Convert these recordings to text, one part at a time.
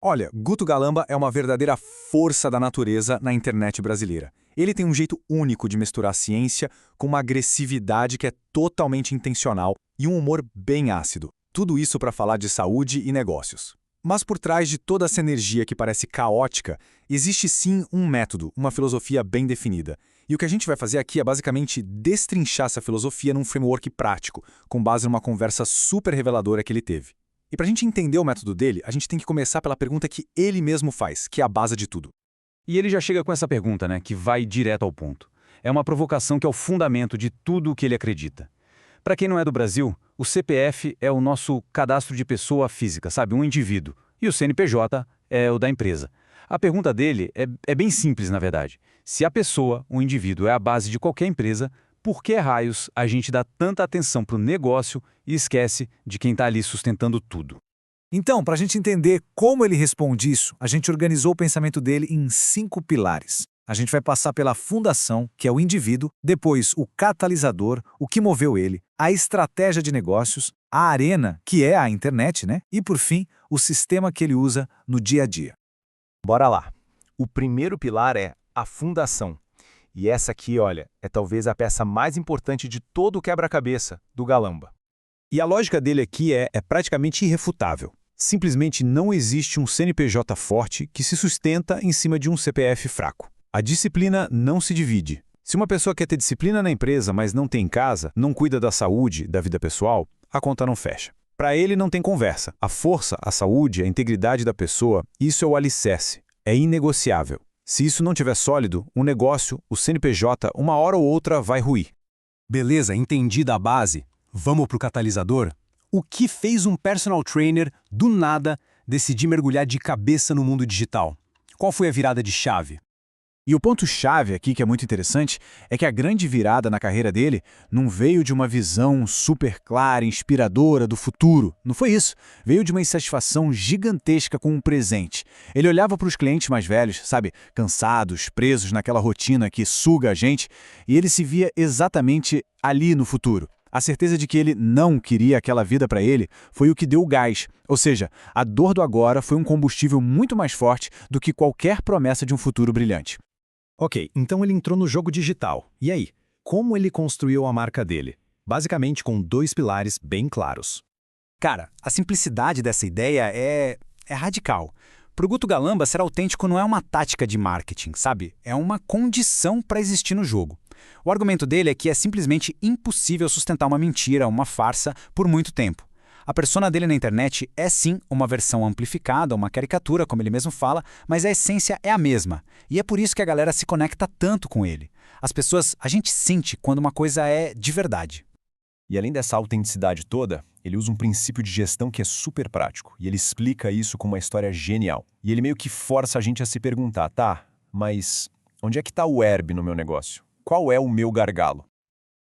Olha, Guto Galamba é uma verdadeira força da natureza na internet brasileira. Ele tem um jeito único de misturar ciência com uma agressividade que é totalmente intencional e um humor bem ácido. Tudo isso para falar de saúde e negócios. Mas por trás de toda essa energia que parece caótica, existe sim um método, uma filosofia bem definida. E o que a gente vai fazer aqui é basicamente destrinchar essa filosofia num framework prático, com base numa conversa super reveladora que ele teve. E para a gente entender o método dele, a gente tem que começar pela pergunta que ele mesmo faz, que é a base de tudo. E ele já chega com essa pergunta, né, que vai direto ao ponto. É uma provocação que é o fundamento de tudo o que ele acredita. Para quem não é do Brasil, o CPF é o nosso cadastro de pessoa física, sabe, um indivíduo. E o CNPJ é o da empresa. A pergunta dele é bem simples, na verdade. Se a pessoa, o indivíduo, é a base de qualquer empresa, por que raios a gente dá tanta atenção para o negócio e esquece de quem está ali sustentando tudo? Então, para a gente entender como ele responde isso, a gente organizou o pensamento dele em 5 pilares. A gente vai passar pela fundação, que é o indivíduo, depois o catalisador, o que moveu ele, a estratégia de negócios, a arena, que é a internet, né? E, por fim, o sistema que ele usa no dia a dia. Bora lá. O primeiro pilar é a fundação. E essa aqui, olha, é talvez a peça mais importante de todo o quebra-cabeça do Galamba. E a lógica dele aqui é praticamente irrefutável. Simplesmente não existe um CNPJ forte que se sustenta em cima de um CPF fraco. A disciplina não se divide. Se uma pessoa quer ter disciplina na empresa, mas não tem em casa, não cuida da saúde, da vida pessoal, a conta não fecha. Para ele não tem conversa. A força, a saúde, a integridade da pessoa, isso é o alicerce. É inegociável. Se isso não tiver sólido, o negócio, o CNPJ, uma hora ou outra vai ruir. Beleza, entendida a base. Vamos para o catalisador? O que fez um personal trainer, do nada, decidir mergulhar de cabeça no mundo digital? Qual foi a virada de chave? E o ponto-chave aqui, que é muito interessante, é que a grande virada na carreira dele não veio de uma visão super clara, inspiradora do futuro. Não foi isso. Veio de uma insatisfação gigantesca com o presente. Ele olhava para os clientes mais velhos, sabe, cansados, presos naquela rotina que suga a gente, e ele se via exatamente ali no futuro. A certeza de que ele não queria aquela vida para ele foi o que deu o gás. Ou seja, a dor do agora foi um combustível muito mais forte do que qualquer promessa de um futuro brilhante. Ok, então ele entrou no jogo digital. E aí? Como ele construiu a marca dele? Basicamente com 2 pilares bem claros. Cara, a simplicidade dessa ideia é radical. Para o Guto Galamba, ser autêntico não é uma tática de marketing, sabe? É uma condição para existir no jogo. O argumento dele é que é simplesmente impossível sustentar uma mentira, uma farsa, por muito tempo. A persona dele na internet é sim uma versão amplificada, uma caricatura, como ele mesmo fala, mas a essência é a mesma. E é por isso que a galera se conecta tanto com ele. As pessoas, a gente sente quando uma coisa é de verdade. E além dessa autenticidade toda, ele usa um princípio de gestão que é super prático. E ele explica isso com uma história genial. E ele meio que força a gente a se perguntar, tá, mas onde é que está o herb no meu negócio? Qual é o meu gargalo?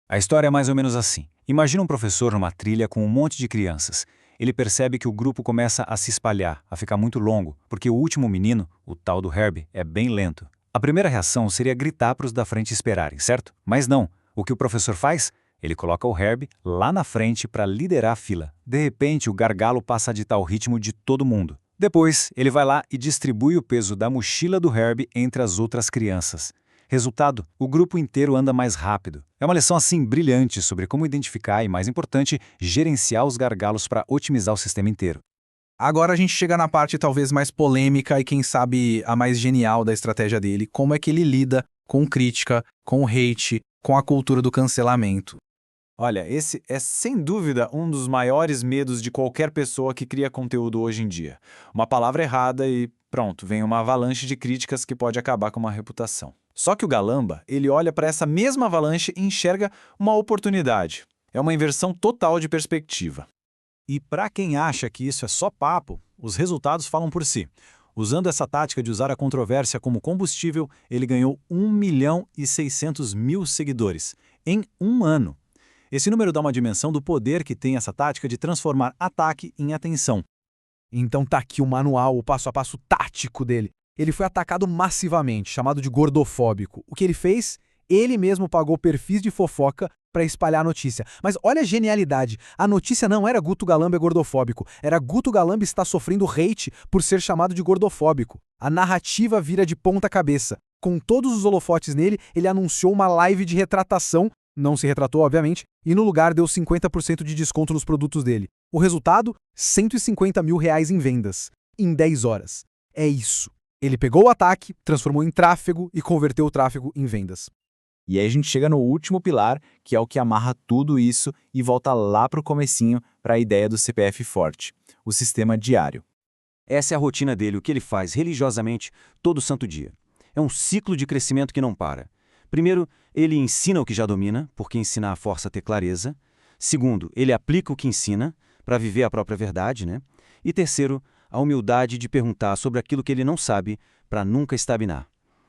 A história é mais ou menos assim. Imagina um professor numa trilha com um monte de crianças. Ele percebe que o grupo começa a se espalhar, a ficar muito longo, porque o último menino, o tal do Herb, é bem lento. A primeira reação seria gritar para os da frente esperarem, certo? Mas não. O que o professor faz? Ele coloca o Herb lá na frente para liderar a fila. De repente, o gargalo passa a ditar o ritmo de todo mundo. Depois, ele vai lá e distribui o peso da mochila do Herb entre as outras crianças. Resultado, o grupo inteiro anda mais rápido. É uma lição assim brilhante sobre como identificar e, mais importante, gerenciar os gargalos para otimizar o sistema inteiro. Agora a gente chega na parte talvez mais polêmica e quem sabe a mais genial da estratégia dele, como é que ele lida com crítica, com hate, com a cultura do cancelamento. Olha, esse é sem dúvida um dos maiores medos de qualquer pessoa que cria conteúdo hoje em dia. Uma palavra errada e pronto, vem uma avalanche de críticas que pode acabar com uma reputação. Só que o Galamba, ele olha para essa mesma avalanche e enxerga uma oportunidade. É uma inversão total de perspectiva. E para quem acha que isso é só papo, os resultados falam por si. Usando essa tática de usar a controvérsia como combustível, ele ganhou 1.600.000 seguidores em um ano. Esse número dá uma dimensão do poder que tem essa tática de transformar ataque em atenção. Então tá aqui o manual, o passo a passo tático dele. Ele foi atacado massivamente, chamado de gordofóbico. O que ele fez? Ele mesmo pagou perfis de fofoca para espalhar a notícia. Mas olha a genialidade. A notícia não era Guto Galamba é gordofóbico. Era Guto Galamba está sofrendo hate por ser chamado de gordofóbico. A narrativa vira de ponta cabeça. Com todos os holofotes nele, ele anunciou uma live de retratação, não se retratou, obviamente, e no lugar deu 50% de desconto nos produtos dele. O resultado? R$ 150 mil em vendas. Em 10 horas. É isso. Ele pegou o ataque, transformou em tráfego e converteu o tráfego em vendas. E aí a gente chega no último pilar, que é o que amarra tudo isso e volta lá para o comecinho, para a ideia do CPF forte, o sistema diário. Essa é a rotina dele, o que ele faz religiosamente todo santo dia. É um ciclo de crescimento que não para. Primeiro, ele ensina o que já domina, porque ensinar força a ter clareza. Segundo, ele aplica o que ensina, para viver a própria verdade, né? E terceiro, a humildade de perguntar sobre aquilo que ele não sabe, para nunca estagnar.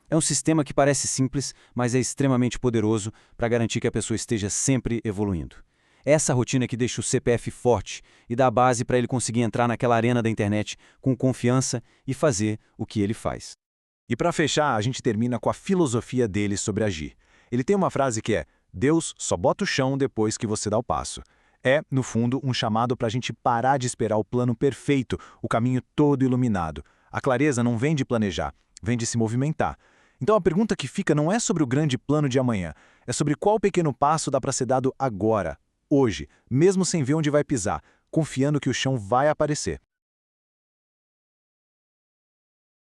É um sistema que parece simples, mas é extremamente poderoso para garantir que a pessoa esteja sempre evoluindo. Essa rotina que deixa o CPF forte e dá a base para ele conseguir entrar naquela arena da internet com confiança e fazer o que ele faz. E para fechar, a gente termina com a filosofia dele sobre agir. Ele tem uma frase que é: Deus só bota o chão depois que você dá o passo. É, no fundo, um chamado para a gente parar de esperar o plano perfeito, o caminho todo iluminado. A clareza não vem de planejar, vem de se movimentar. Então a pergunta que fica não é sobre o grande plano de amanhã, é sobre qual pequeno passo dá para ser dado agora, hoje, mesmo sem ver onde vai pisar, confiando que o chão vai aparecer.